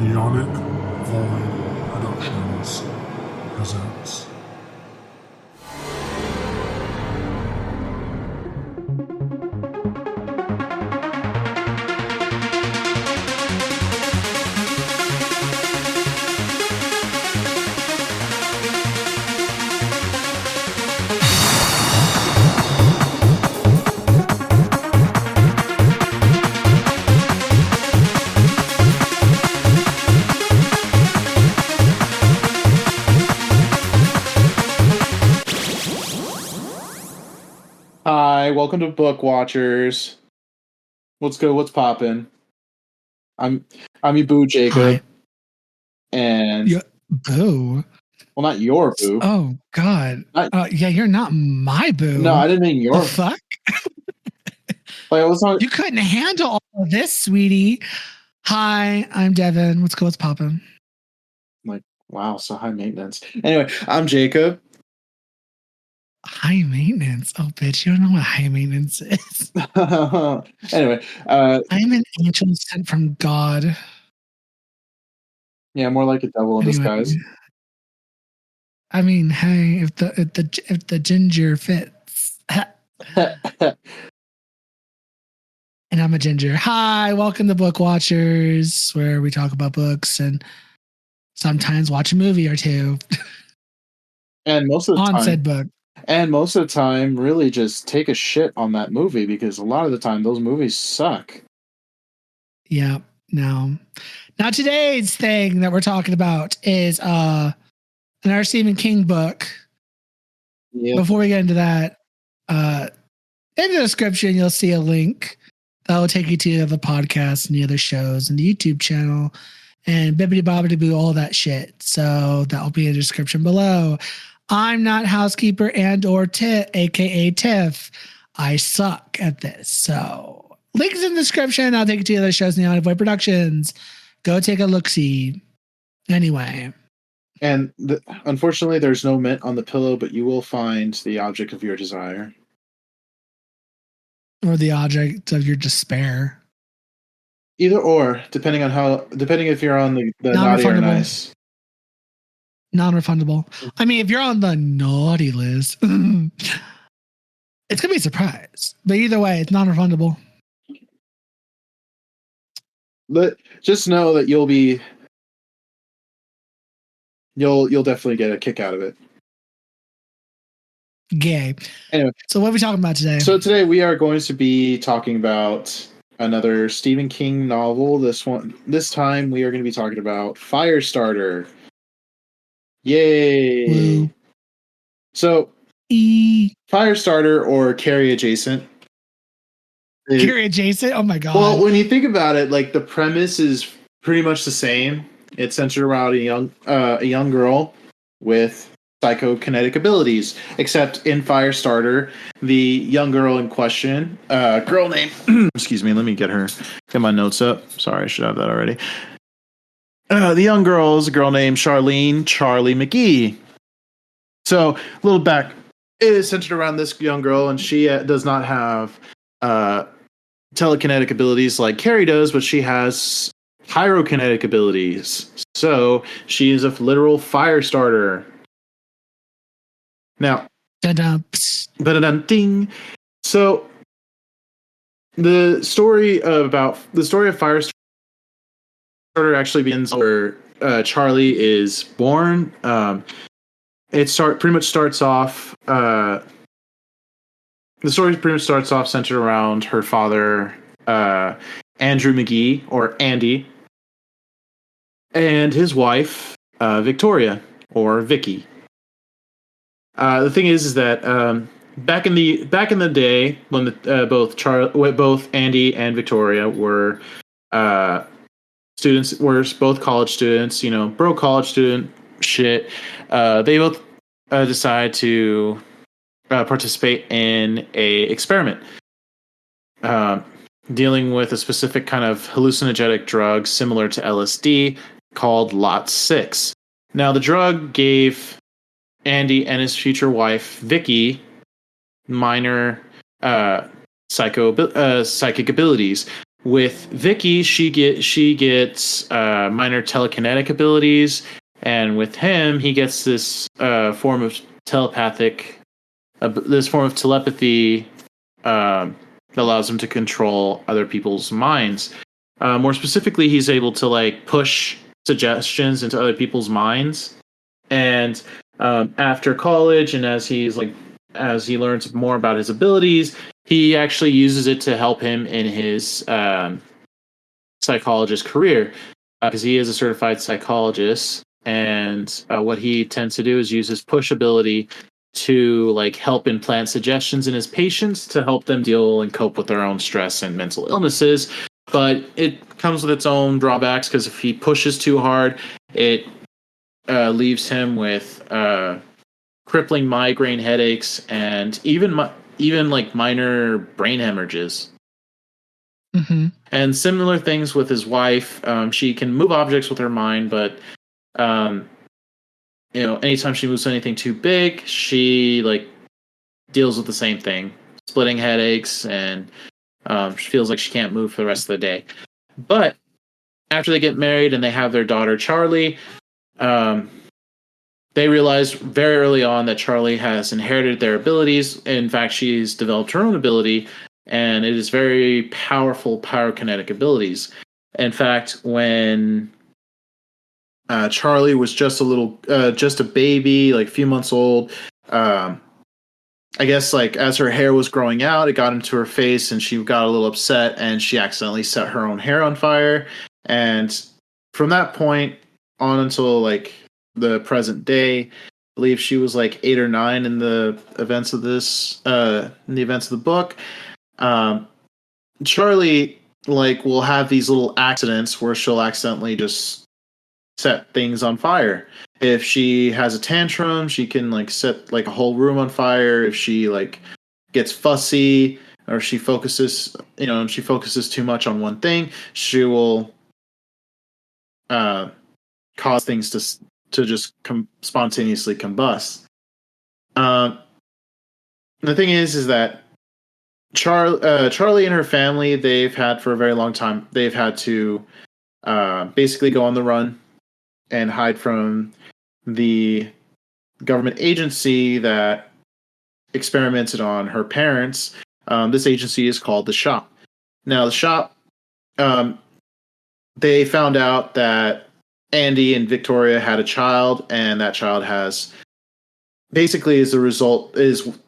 NeonicVoid Productions presents. Hi, welcome to book-watcherz. What's good? What's poppin'? I'm your boo, Jacob. Hi. And Boo. well, not your boo. Oh God. Yeah, you're not my boo. No, I didn't mean your. The fuck? Like, I was not. You couldn't handle all of this, sweetie. Hi, I'm Devin. What's good? What's poppin'? Like, wow, so high maintenance. Anyway, I'm Jacob. High maintenance. Oh, bitch, you don't know what high maintenance is. Anyway, I'm an angel sent from God. Yeah, more like a devil in disguise. I mean, hey, if the ginger fits. And I'm a ginger. Hi, welcome to book-watcherz, where we talk about books and sometimes watch a movie or two. And most of the on time, said book. And most of the time, really just take a shit on that movie because a lot of the time those movies suck. Yeah, no. Now today's thing that we're talking about is another Stephen King book. Yeah. Before we get into that, in the description you'll see a link that will take you to the podcast and the other shows and the YouTube channel and bibbidi bobbidi boo, all that shit. So that will be in the description below. I'm not housekeeper and or aka Tiff. I suck at this. So links in the description. I'll take you to the other shows in the NeonicVoid Productions. Go take a look-see. Anyway. And unfortunately, there's no mint on the pillow, but you will find the object of your desire. Or the object of your despair. Either or, depending if you're on the naughty or nice. Non-refundable. I mean, if you're on the naughty list, it's going to be a surprise. But either way, it's non-refundable. But just know that you'll definitely get a kick out of it. Gay. Anyway, so what are we talking about today? So today we are going to be talking about another Stephen King novel. This time we are going to be talking about Firestarter. Yay! Woo. So, Firestarter or Carrie Adjacent. Carrie Adjacent? Oh my god. Well, when you think about it, like the premise is pretty much the same. It's centered around a young girl with psychokinetic abilities, except in Firestarter, the young girl in question, girl name, excuse me, let me get my notes up. Sorry, I should have that already. The young girl is a girl named Charlie McGee. So, a little back, it is centered around this young girl, and she does not have telekinetic abilities like Carrie does, but she has pyrokinetic abilities. So, she is a literal Firestarter. Now, ding. So, the story of Firestarter actually begins where Charlie is born. The story pretty much starts off centered around her father, Andrew McGee, or Andy, and his wife, Victoria, or Vicky. The thing is that back in the day when both Andy and Victoria were students, were both college students, bro college student shit. They both decided to participate in a experiment dealing with a specific kind of hallucinogenic drug similar to LSD called Lot 6. Now, the drug gave Andy and his future wife, Vicky, minor psychic abilities, with Vicky, she gets minor telekinetic abilities, and with him, he gets this form of telepathy that allows him to control other people's minds. More specifically, he's able to like push suggestions into other people's minds. And after college, and as he learns more about his abilities, he actually uses it to help him in his psychologist career, because he is a certified psychologist. And what he tends to do is use his push ability to like help implant suggestions in his patients to help them deal and cope with their own stress and mental illnesses. But it comes with its own drawbacks, because if he pushes too hard, it leaves him with crippling migraine headaches and even like minor brain hemorrhages. Mm-hmm. And similar things with his wife. She can move objects with her mind, but anytime she moves anything too big, she like deals with the same thing, splitting headaches, and she feels like she can't move for the rest of the day. But after they get married and they have their daughter Charlie, they realize very early on that Charlie has inherited their abilities. In fact, she's developed her own ability, and it is very powerful pyrokinetic abilities. In fact, when Charlie was just a baby, like a few months old, I guess like as her hair was growing out, it got into her face, and she got a little upset, and she accidentally set her own hair on fire. And from that point on until like the present day, I believe she was like 8 or 9 in the events of the book. Charlie like will have these little accidents where she'll accidentally just set things on fire. If she has a tantrum, she can like set like a whole room on fire. If she like gets fussy, or she focuses too much on one thing, she will cause things to just spontaneously combust. The thing is that Charlie and her family, they've had for a very long time, they've had to basically go on the run and hide from the government agency that experimented on her parents. This agency is called the Shop. Now, the Shop, they found out that Andy and Victoria had a child, and that child has basically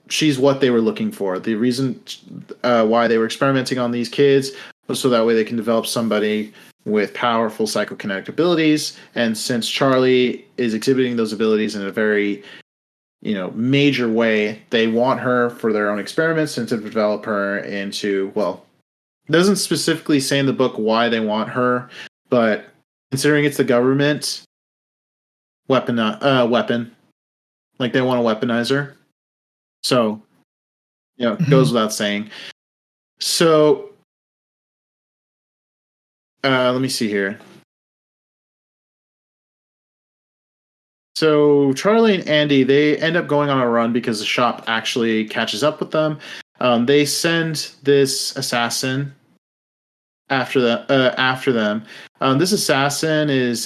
she's what they were looking for. The reason why they were experimenting on these kids was so that way they can develop somebody with powerful psychokinetic abilities. And since Charlie is exhibiting those abilities in a very major way, they want her for their own experiments and to develop her into, well, it doesn't specifically say in the book why they want her, but considering it's the government weapon, like they want to weaponize her. So, it goes without saying. So, let me see here. So Charlie and Andy, they end up going on a run because the Shop actually catches up with them. They send this assassin after them. This assassin is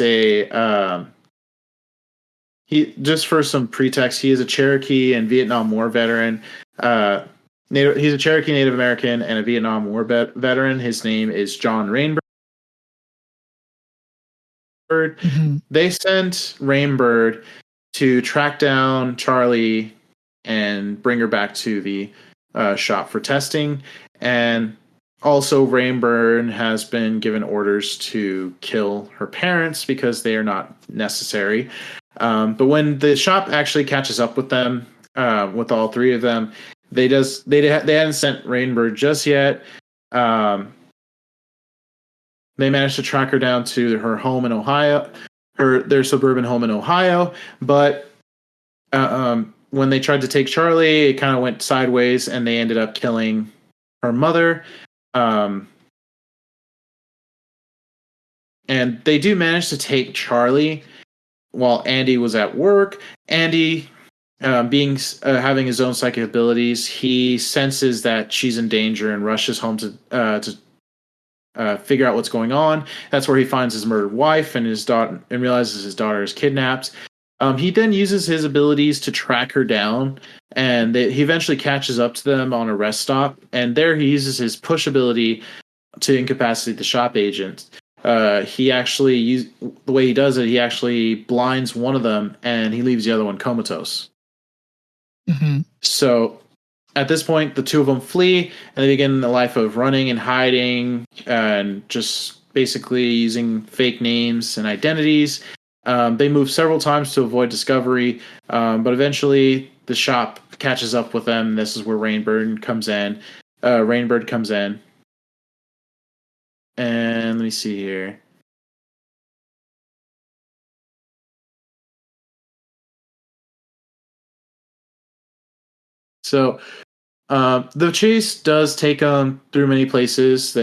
he, just for some pretext, he is a Cherokee and Vietnam War veteran. He's a Cherokee Native American and a Vietnam War veteran. His name is John Rainbird. Mm-hmm. They sent Rainbird to track down Charlie and bring her back to the Shop for testing. And also, Rainbird has been given orders to kill her parents because they are not necessary. But when the Shop actually catches up with them, with all three of them, they hadn't sent Rainbird just yet. They managed to track her down to her home in Ohio, their suburban home in Ohio. But when they tried to take Charlie, it kind of went sideways, and they ended up killing her mother. And they do manage to take Charlie while Andy was at work. Andy, having his own psychic abilities, he senses that she's in danger and rushes home to figure out what's going on. That's where he finds his murdered wife and his daughter, and realizes his daughter is kidnapped. He then uses his abilities to track her down, and he eventually catches up to them on a rest stop. And there he uses his push ability to incapacitate the shop agent. He actually the way he does it, he actually blinds one of them, and he leaves the other one comatose. Mm-hmm. So at this point, the two of them flee, and they begin a life of running and hiding, and just basically using fake names and identities. They move several times to avoid discovery, but eventually the shop catches up with them. This is where Rainbird comes in. And let me see here. So the chase does take them through many places,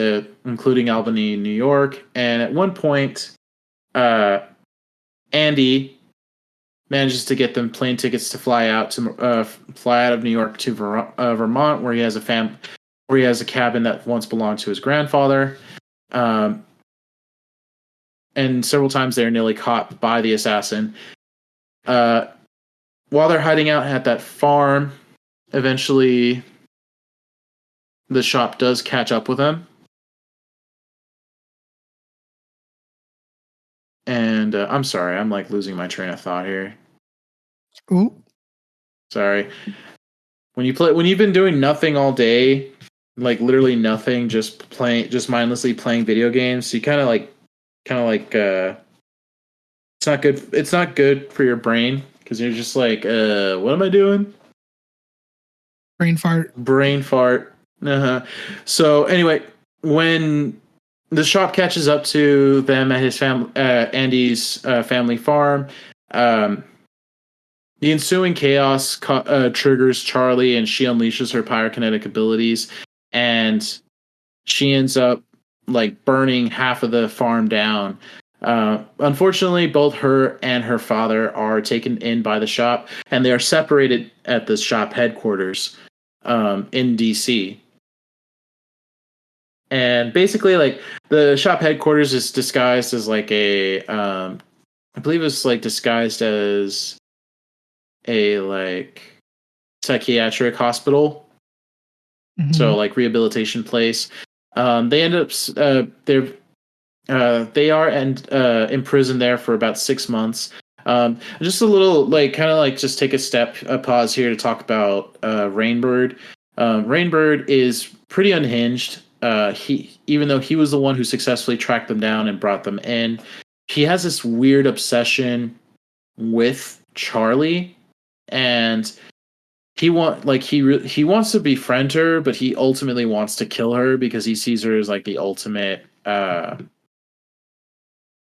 including Albany, New York. And at one point, Andy manages to get them plane tickets to fly out of New York to Vermont, where he has a cabin that once belonged to his grandfather. And several times they're nearly caught by the assassin. While they're hiding out at that farm, eventually the shop does catch up with them. And I'm sorry, I'm like losing my train of thought here. Ooh. Sorry. When you've been doing nothing all day, like literally nothing, just mindlessly playing video games, you kind of like it's not good for your brain, because you're just like, what am I doing? Brain fart. Uh-huh. So anyway, when the shop catches up to them at his Andy's family farm, the ensuing chaos triggers Charlie, and she unleashes her pyrokinetic abilities, and she ends up like burning half of the farm down. Unfortunately, both her and her father are taken in by the shop, and they are separated at the shop headquarters in DC. And basically, like, the shop headquarters is disguised as like I believe it's like disguised as a like psychiatric hospital. Mm-hmm. So like rehabilitation place. They end up they are imprisoned there for about 6 months. Just a little like kind of like just take a pause here to talk about Rainbird. Rainbird is pretty unhinged. Even though he was the one who successfully tracked them down and brought them in, he has this weird obsession with Charlie, and he wants to befriend her, but he ultimately wants to kill her because he sees her as like the ultimate, I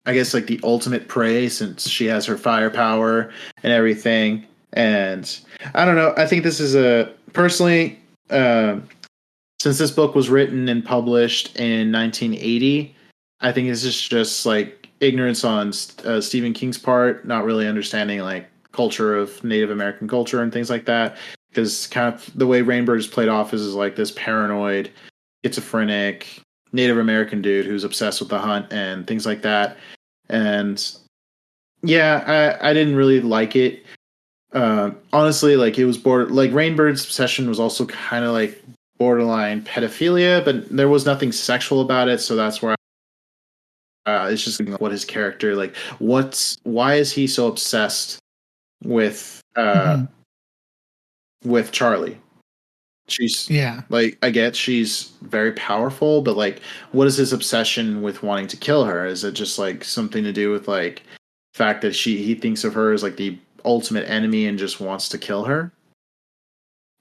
guess like the ultimate prey, since she has her firepower and everything. And I don't know. I think this is personally, since this book was written and published in 1980, I think this is just like ignorance on Stephen King's part, not really understanding like culture of Native American culture and things like that. Because kind of the way Rainbird is played off is like this paranoid, schizophrenic Native American dude who's obsessed with the hunt and things like that. And yeah, I didn't really like it. Honestly, like it was like Rainbird's obsession was also kind of like borderline pedophilia, but there was nothing sexual about it. So that's where it's just what his character, like why is he so obsessed with with Charlie? She's like, I get she's very powerful, but like, what is his obsession with wanting to kill her? Is it just like something to do with like the fact that he thinks of her as like the ultimate enemy and just wants to kill her?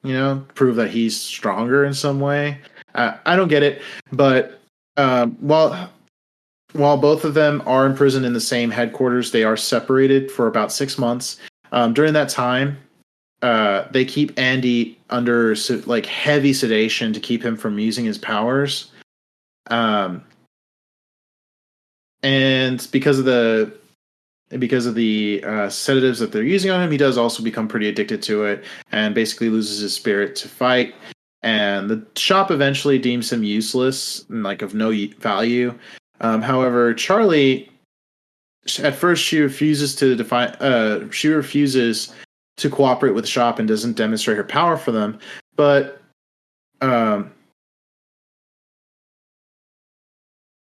You know, prove that he's stronger in some way. I don't get it, but while both of them are imprisoned in the same headquarters, they are separated for about 6 months. During that time, they keep Andy under like heavy sedation to keep him from using his powers. And because of the sedatives that they're using on him, he does also become pretty addicted to it and basically loses his spirit to fight. and the shop eventually deems him useless and like of no value. However, Charlie, at first, she refuses to she refuses to cooperate with the shop and doesn't demonstrate her power for them. But let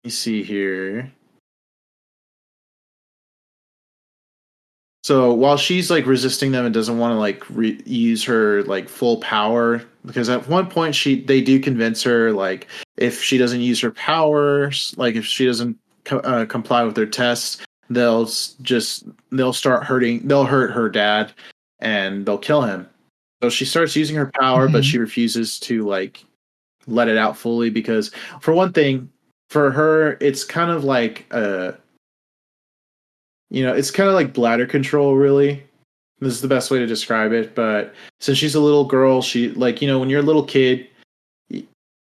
me see here. So while she's like resisting them and doesn't want to like use her like full power, because at one point they do convince her like if she doesn't use her powers, like if she doesn't comply with their tests, they'll hurt her dad and they'll kill him. So she starts using her power, but she refuses to like let it out fully because, for one thing, for her it's kind of like it's kind of like bladder control, really. This is the best way to describe it. But since she's a little girl, she like, when you're a little kid,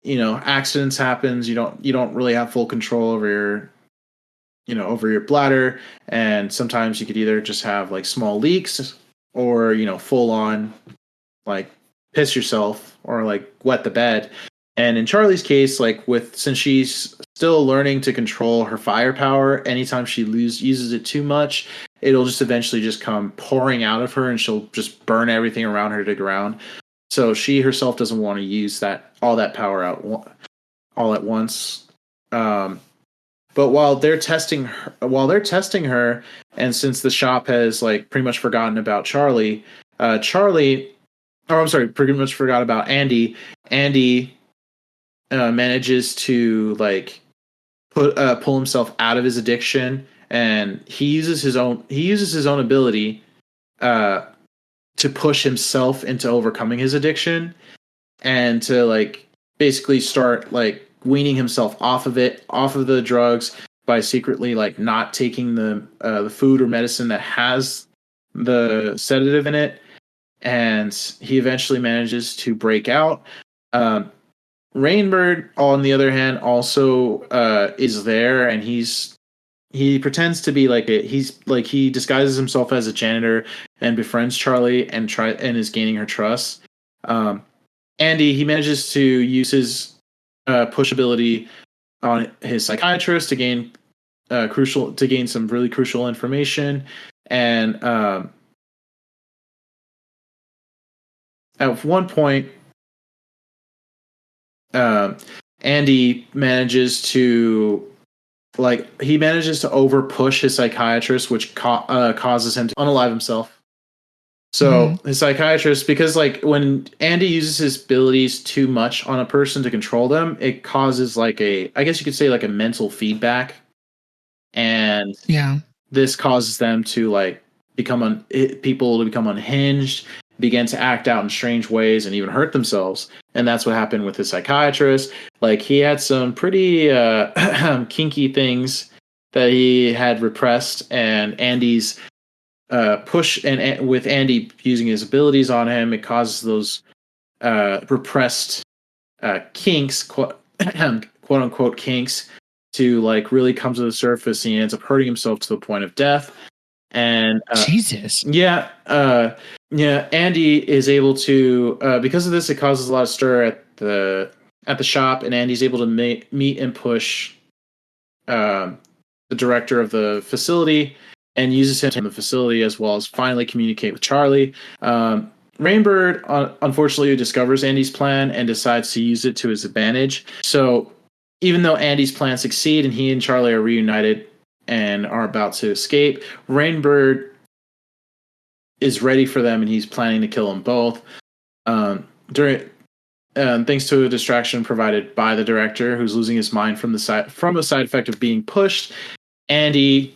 accidents happens. You don't really have full control over your bladder. And sometimes you could either just have like small leaks or, full on like piss yourself or like wet the bed. And in Charlie's case, like since she's still learning to control her firepower, anytime she uses it too much, it'll just eventually just come pouring out of her and she'll just burn everything around her to the ground. So she herself doesn't want to use all that power out all at once. But while they're testing her, and since the shop has like pretty much forgotten about pretty much forgot about Andy. Andy manages to like pull himself out of his addiction, and he uses his own ability to push himself into overcoming his addiction and to like basically start like weaning himself off of the drugs by secretly like not taking the food or medicine that has the sedative in it. And he eventually manages to break out. Rainbird, on the other hand, also is there, and he pretends to be he disguises himself as a janitor and befriends Charlie and is gaining her trust. Andy, he manages to use his push ability on his psychiatrist to gain some really crucial information, and at one point, Andy manages to over push his psychiatrist, which causes him to unalive himself. So his psychiatrist, because like when Andy uses his abilities too much on a person to control them, it causes like I guess you could say like a mental feedback, and this causes them to like become unhinged, begin to act out in strange ways, and even hurt themselves. And that's what happened with his psychiatrist. Like he had some pretty kinky things that he had repressed, and Andy's push and with Andy using his abilities on him, it causes those repressed kinks, quote unquote kinks, to like really come to the surface. And he ends up hurting himself to the point of death. And Jesus, Andy is able to because of this, it causes a lot of stir at the shop, and Andy's able to meet and push the director of the facility, and uses him in the facility as well as finally communicate with Charlie. Rainbird unfortunately discovers Andy's plan and decides to use it to his advantage. So even though Andy's plans succeed and he and Charlie are reunited and are about to escape, Rainbird is ready for them, and he's planning to kill them both. Thanks to a distraction provided by the director, who's losing his mind from a side effect of being pushed, Andy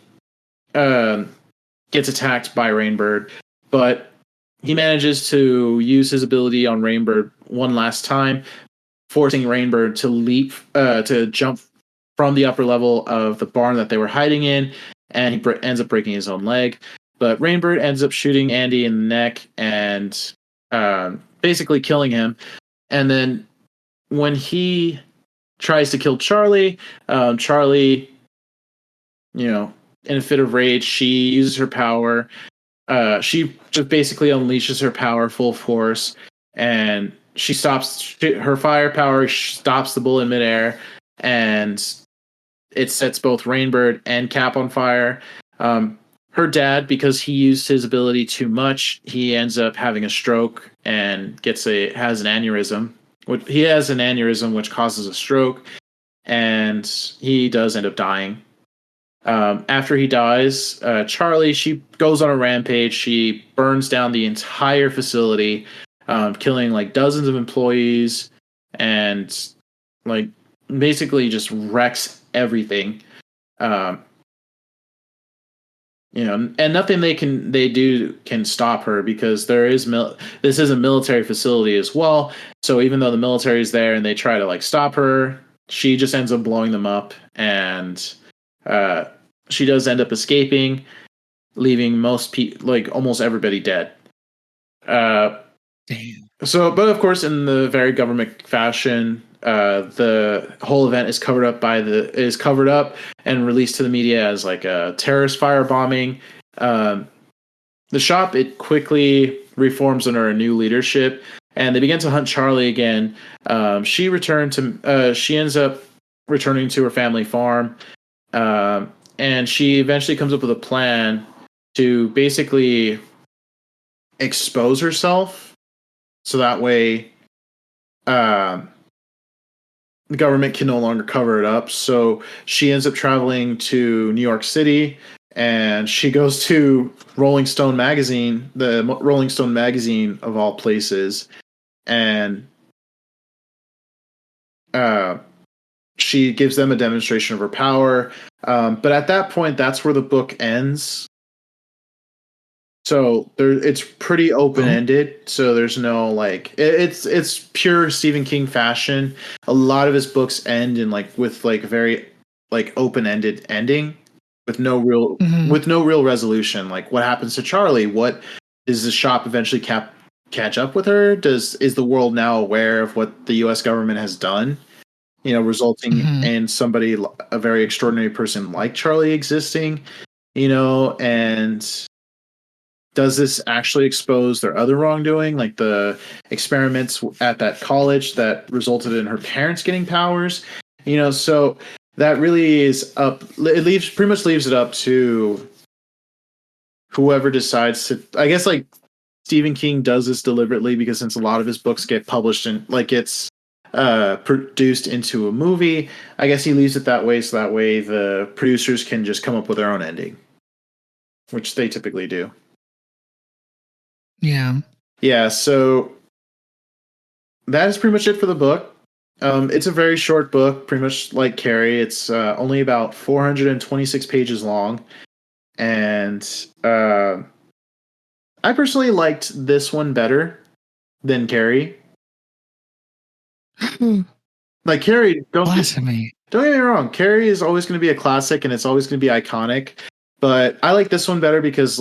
gets attacked by Rainbird, but he manages to use his ability on Rainbird one last time, forcing Rainbird to jump from the upper level of the barn that they were hiding in, and he ends up breaking his own leg. But Rainbird ends up shooting Andy in the neck and basically killing him. And then when he tries to kill Charlie, Charlie, in a fit of rage, she uses her power. She just basically unleashes her power full force and her firepower stops the bullet in midair, and it sets both Rainbird and Cap on fire. Her dad, because he used his ability too much, he ends up having a stroke and has an aneurysm. He has an aneurysm which causes a stroke, and he does end up dying. After he dies, Charlie, she goes on a rampage. She burns down the entire facility, killing like dozens of employees, and like basically just wrecks everything. And nothing they do can stop her, because this is a military facility as well. So even though the military is there and they try to like stop her, she just ends up blowing them up, and she does end up escaping, leaving almost everybody dead. Damn. So, but of course, in the very government fashion, the whole event is covered up and released to the media as like a terrorist firebombing. The shop, it quickly reforms under a new leadership, and they begin to hunt Charlie again. She ends up returning to her family farm, and she eventually comes up with a plan to basically expose herself, so that way the government can no longer cover it up. So she ends up traveling to New York City, and she goes to Rolling Stone magazine, the Rolling Stone magazine of all places, and she gives them a demonstration of her power. But at that point, that's where the book ends. So it's pretty open-ended. So there's no like it's pure Stephen King fashion. A lot of his books end in with very open-ended ending with no real resolution. Like, what happens to Charlie? What does the shop eventually catch up with her? Is the world now aware of what the U.S. government has done? Resulting in a very extraordinary person like Charlie existing. And does this actually expose their other wrongdoing, like the experiments at that college that resulted in her parents getting powers? So that really is up. It pretty much leaves it up to whoever decides to. I guess like Stephen King does this deliberately, because since a lot of his books get published and gets produced into a movie, I guess he leaves it that way, so that way the producers can just come up with their own ending, which they typically do. Yeah, so that is pretty much it for the book. It's a very short book, pretty much like Carrie. It's only about 426 pages long, and I personally liked this one better than Carrie. Like Carrie, don't get me wrong, Carrie is always going to be a classic and it's always going to be iconic, but I like this one better because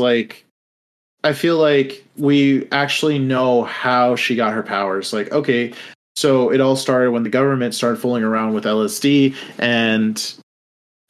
I feel like we actually know how she got her powers. Like, okay, so it all started when the government started fooling around with LSD, and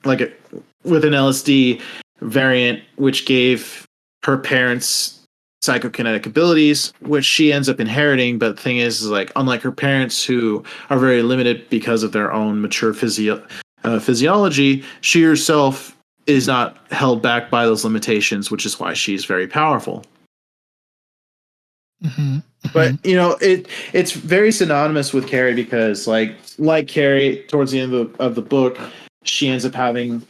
with an LSD variant, which gave her parents psychokinetic abilities, which she ends up inheriting. But the thing is unlike her parents, who are very limited because of their own mature physiology, she herself is not held back by those limitations, which is why she's very powerful. But it's very synonymous with Carrie, because like Carrie, towards the end of the book, she ends up going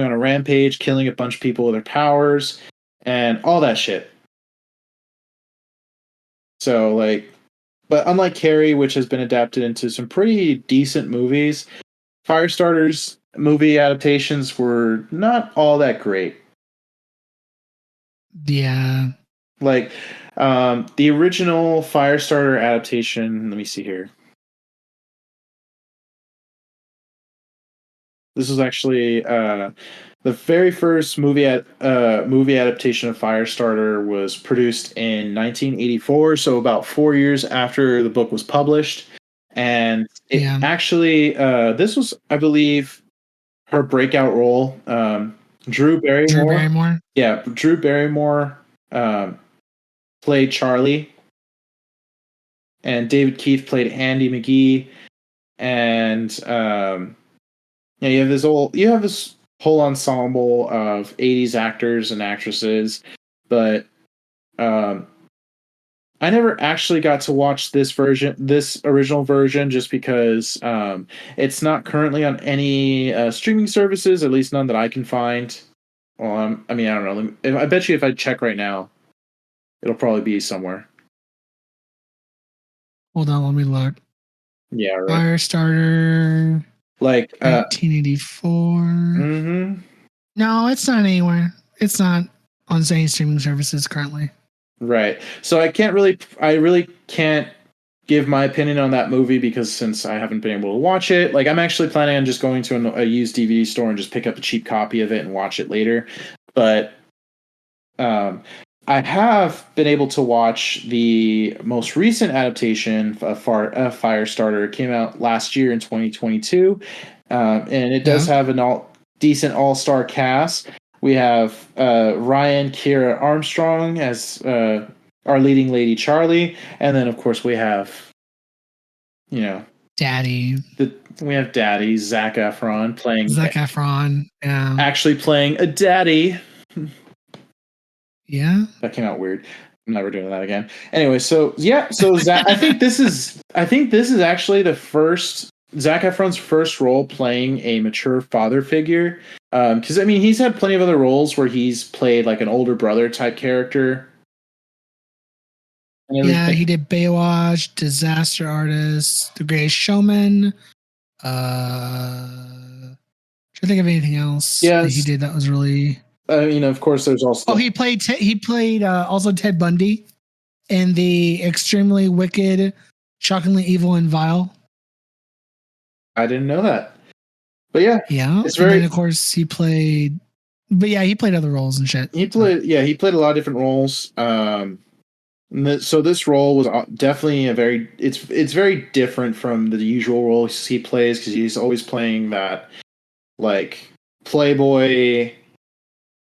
on a rampage, killing a bunch of people with her powers and all that shit. So but unlike Carrie, which has been adapted into some pretty decent movies, Firestarter's movie adaptations were not all that great. Yeah. The original Firestarter adaptation, let me see here. This was actually the very first movie adaptation of Firestarter was produced in 1984, so about 4 years after the book was published. And it actually, this was, I believe, her breakout role. Drew Barrymore. Yeah, Drew Barrymore played Charlie. and David Keith played Andy McGee, and yeah, you have this whole ensemble of 80s actors and actresses, but um, I never actually got to watch this original version, just because it's not currently on any streaming services, at least none that I can find. Well, I mean, I don't know. I bet you if I check right now, it'll probably be somewhere. Hold on, let me look. Yeah, right. Firestarter, Like, 1984. mm-hmm. No, it's not anywhere. It's not on any streaming services currently. Right. So I really can't give my opinion on that movie, because since I haven't been able to watch it, like I'm actually planning on just going to a used DVD store and just pick up a cheap copy of it and watch it later. But I have been able to watch the most recent adaptation of Firestarter. It came out last year in 2022, and it does have an decent all-star cast. We have Ryan Kiera Armstrong as our leading lady Charlie, and then of course we have, Daddy. We have Daddy Zac Efron Yeah. actually playing a daddy. Yeah. That came out weird. I'm never doing that again. Anyway, so Zac, I think this is actually the first Zac Efron's first role playing a mature father figure. Because I mean, he's had plenty of other roles where he's played like an older brother type character. Yeah, he did Baywatch, Disaster Artist, The Greatest Showman. Trying to think of anything else that he did that was really. Of course, there's also. Oh, he played also Ted Bundy in the Extremely Wicked, Shockingly Evil and Vile. I didn't know that, but yeah, it's very. And then of course he played, but yeah, he played other roles and shit. He played a lot of different roles. So this role was definitely it's very different from the usual roles he plays, because he's always playing that like playboy,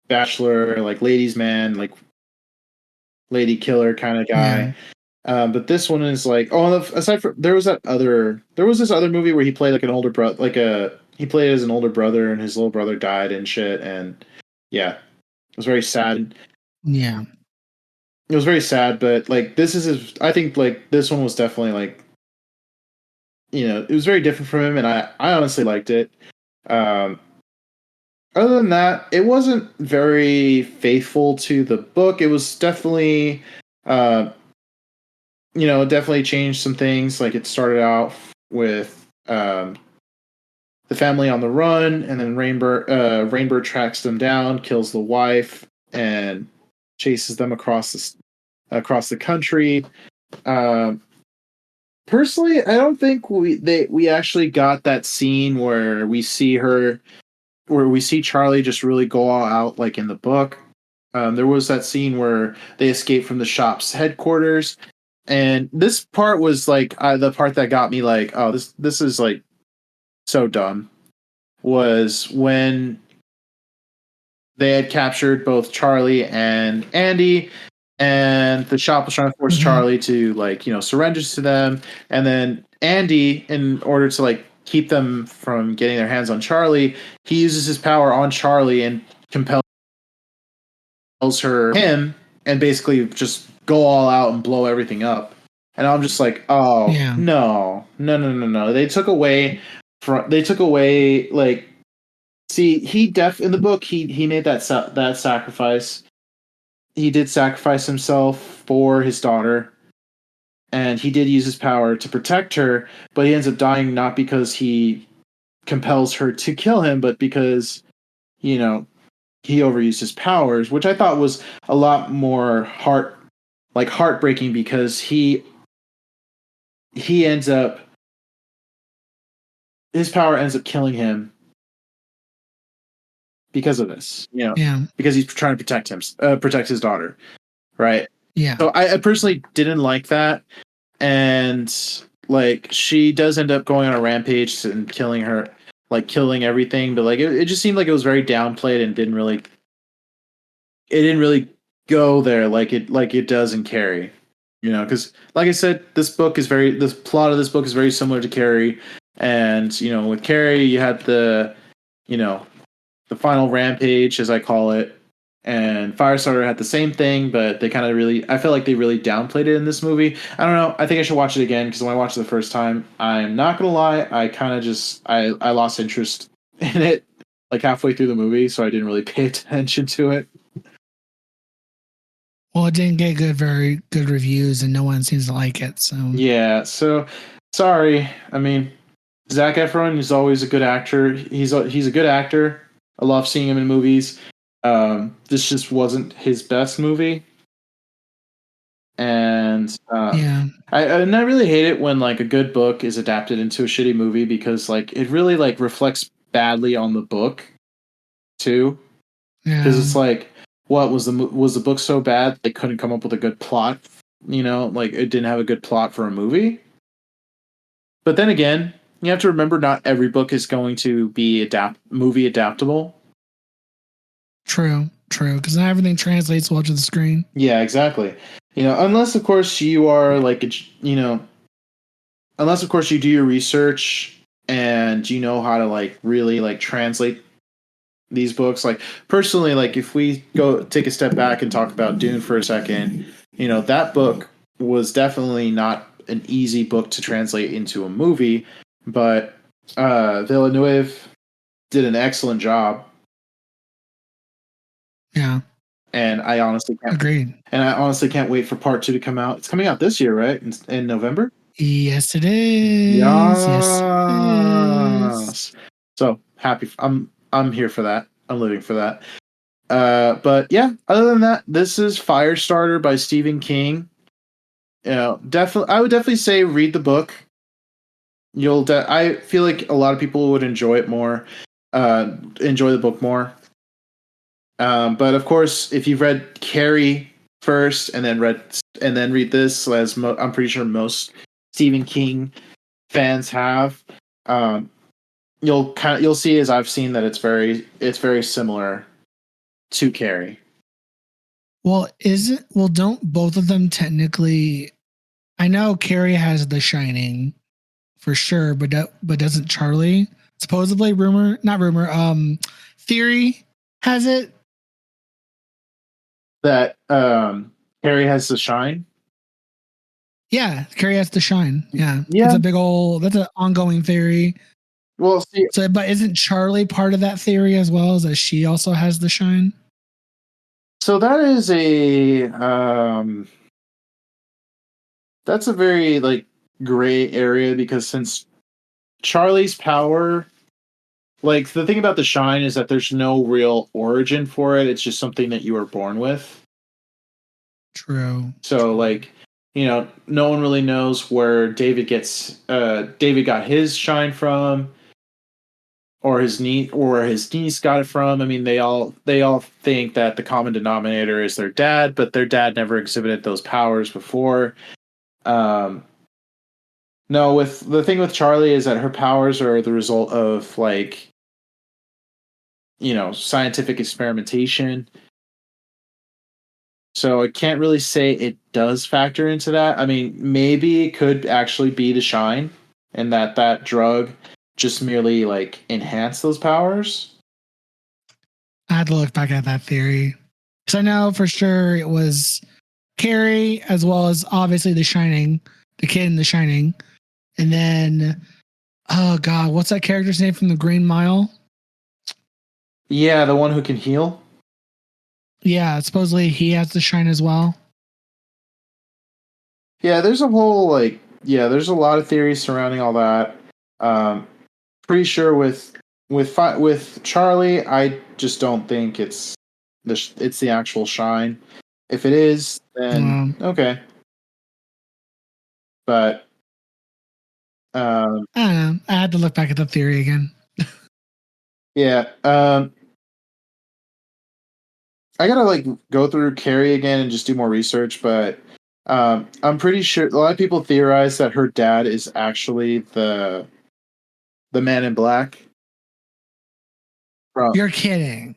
bachelor, like ladies' man, like lady killer kind of guy. Yeah. But this one is like, aside from there was this other movie where he played like an older brother, he played as an older brother and his little brother died and shit, and yeah, it was very sad. Yeah. It was very sad, but like I think like this one was definitely like, it was very different from him, and I honestly liked it. Other than that, it wasn't very faithful to the book. It was definitely, definitely changed some things. Like it started out with the family on the run, and then Rainbird tracks them down, kills the wife, and chases them across the country. Personally, I don't think we actually got that scene where we see Charlie just really go all out like in the book. There was that scene where they escape from the shop's headquarters, and this part was like the part that got me like, oh, this is like so dumb. Was when they had captured both Charlie and Andy, and the shop was trying to force Charlie to surrender to them, and then Andy, in order to like keep them from getting their hands on Charlie, he uses his power on Charlie and compels him and basically just go all out and blow everything up. And I'm just like, oh yeah. No. They took away like. See, in the book he made that sacrifice. He did sacrifice himself for his daughter, and he did use his power to protect her, but he ends up dying not because he compels her to kill him, but because, he overused his powers, which I thought was a lot more heartbreaking, because his power ends up killing him because of this, because he's trying to protect his daughter, right? Yeah. So I personally didn't like that, and like she does end up going on a rampage and killing everything, but like it just seemed like it was very downplayed and didn't really go there like it does in Carrie. Because like I said, the plot of this book is very similar to Carrie, and with Carrie, you had you know, the final rampage, as I call it, and Firestarter had the same thing, but they kind of I feel like they really downplayed it in this movie. I don't know. I think I should watch it again because when I watched it the first time, I'm not gonna lie, I kind of I lost interest in it like halfway through the movie, so I didn't really pay attention to it. Well, it didn't get very good reviews, and no one seems to like it. So yeah, so sorry. I mean, Zac Efron is always a good actor. He's a good actor. I love seeing him in movies. This just wasn't his best movie, and yeah, I really hate it when like a good book is adapted into a shitty movie because like it really like reflects badly on the book too. Because it's like, what was the book so bad they couldn't come up with a good plot? Like it didn't have a good plot for a movie. But then again, you have to remember not every book is going to be movie adaptable. True. Because not everything translates well to the screen. Yeah, exactly. Unless of course you are like, unless of course you do your research and you know how to like really like translate these books. Like personally, like if we go take a step back and talk about Dune for a second, that book was definitely not an easy book to translate into a movie, but Villeneuve did an excellent job. Yeah. And I honestly can't Agreed. And I honestly can't wait for part 2 to come out. It's coming out this year, right? In November? Yes, it is. Yes, it is. So happy. I'm here for that. I'm living for that. But yeah, other than that, this is Firestarter by Stephen King. Definitely, I would definitely say read the book. I feel like a lot of people would enjoy it more, enjoy the book more. But of course, if you've read Carrie first and then read this, as I'm pretty sure most Stephen King fans have, you'll see, as I've seen, that it's very similar to Carrie. Well, don't both of them technically? I know Carrie has The Shining for sure, but doesn't Charlie? Supposedly, theory has it that Carrie has The Shine. Yeah, Carrie has The Shine. Yeah, Yeah. That's an ongoing theory. Well, see, so but isn't Charlie part of that theory as well? As that she also has The Shine? So that is that's a very like gray area, because since Charlie's power, like the thing about The Shine is that there's no real origin for it. It's just something that you were born with. True. So like, no one really knows where David got his shine from, or his niece got it from. I mean, they all think that the common denominator is their dad, but their dad never exhibited those powers before. No, with the thing with Charlie is that her powers are the result of like, scientific experimentation. So I can't really say it does factor into that. I mean, maybe it could actually be The Shine, and that drug just merely like enhance those powers. I had to look back at that theory, because I know for sure it was Carrie, as well as obviously The Shining, the kid in The Shining, and then oh god, what's that character's name from The Green Mile? Yeah, the one who can heal. Yeah, supposedly he has The Shine as well. Yeah, there's a whole there's a lot of theories surrounding all that. Pretty sure with Charlie, I just don't think it's the actual shine. If it is, then okay. But I don't know. I had to look back at the theory again. Yeah. I gotta like go through Carrie again and just do more research, but I'm pretty sure a lot of people theorize that her dad is actually the Man in Black. You're kidding.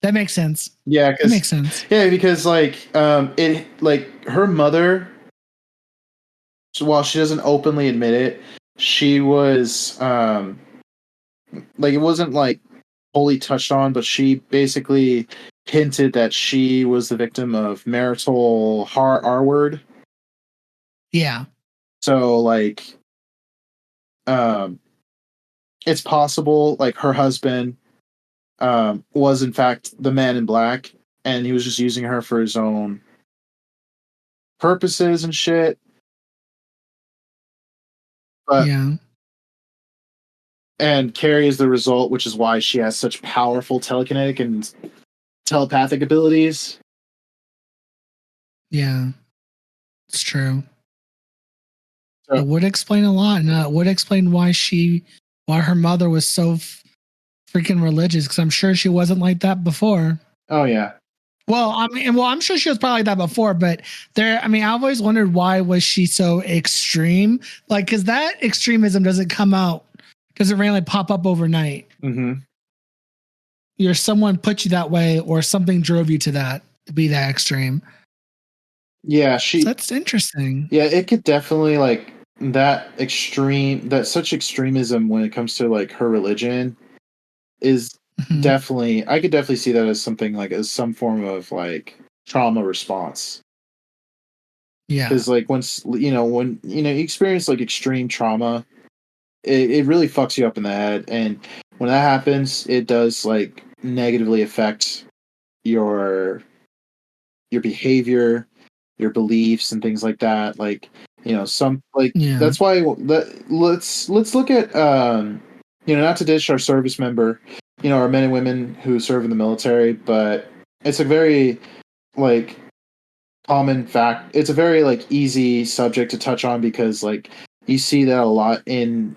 That makes sense. Yeah, that makes sense. Yeah, because like it like her mother while she doesn't openly admit it, she was like it wasn't like wholly touched on, but she basically hinted that she was the victim of marital R word. Yeah. So like it's possible like her husband was in fact the man in black, and he was just using her for his own purposes and shit. But Yeah. and Carrie is the result, which is why she has such powerful telekinetic and telepathic abilities. Yeah. It's true. So, It would explain a lot, and it would explain why her mother was so freaking religious. Because I'm sure she wasn't like that before. oh yeah. Well, I'm sure she was probably like that before, but I've always wondered why was she so extreme? Like, because that extremism doesn't randomly pop up overnight. Someone put you that way, or something drove you to that, to be that extreme. Yeah, So that's interesting. Yeah, it could definitely like such extremism when it comes to like her religion is definitely, I could definitely see that as something like as some form of like trauma response. Yeah. Because like when you experience like extreme trauma, it really fucks you up in the head, and when that happens, it does like negatively affect your behavior, your beliefs, and things like that. Like some like that's why let's look at not to dish our service member, our men and women who serve in the military, but it's a very like common fact. It's a very like easy subject to touch on because like you see that a lot in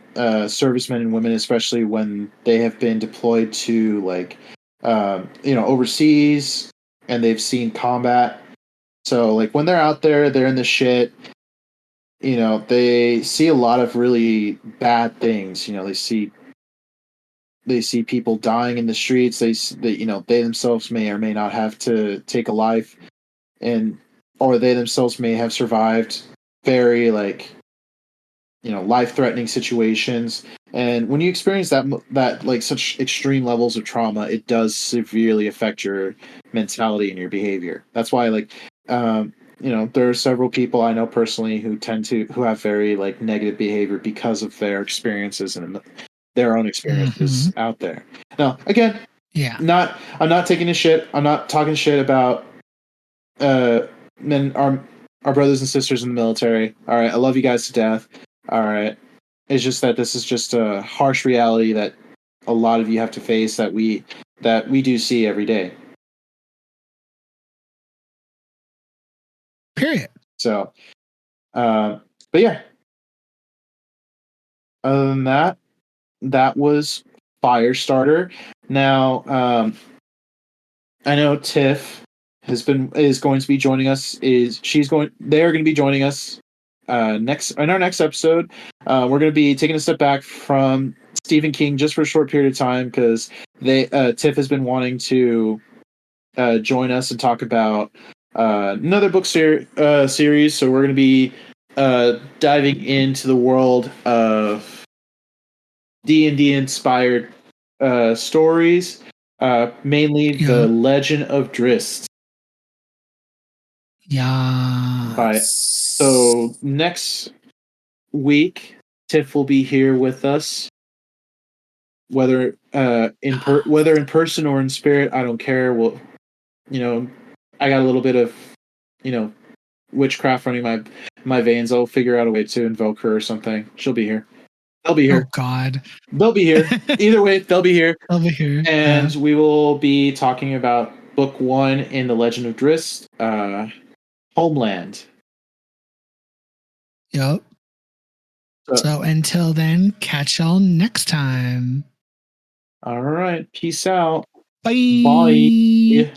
servicemen and women, especially when they have been deployed to like overseas and they've seen combat. So like when they're out there, they're in the shit. They see a lot of really bad things. They see people dying in the streets. They themselves may or may not have to take a life, or they themselves may have survived very like life-threatening situations. And when you experience that like such extreme levels of trauma, it does severely affect your mentality and your behavior. That's why like there are several people I know personally who have very like negative behavior because of their experiences and their own experiences out there. Now, again, I'm not taking a shit. I'm not talking shit about men, our brothers and sisters in the military. All right, I love you guys to death. All right, it's just that this is just a harsh reality that a lot of you have to face that we do see every day. Period. So, but yeah. Other than that, that was Firestarter. Now, I know Tiff is going to be joining us. They're going to be joining us in our next episode. We're going to be taking a step back from Stephen King just for a short period of time because Tiff has been wanting to join us and talk about another book series. So we're going to be diving into the world of D&D inspired stories, mainly the Legend of Drizzt. Yeah. So next week, Tiff will be here with us. Whether in person or in spirit, I don't care. Well, I got a little bit of, witchcraft running my veins. I'll figure out a way to invoke her or something. She'll be here. They'll be here. Oh God. They'll be here. Either way, they'll be here. They'll be here. And we will be talking about book 1 in the Legend of Drizzt, Homeland. Yep. So until then, catch y'all next time. All right. Peace out. Bye. Bye.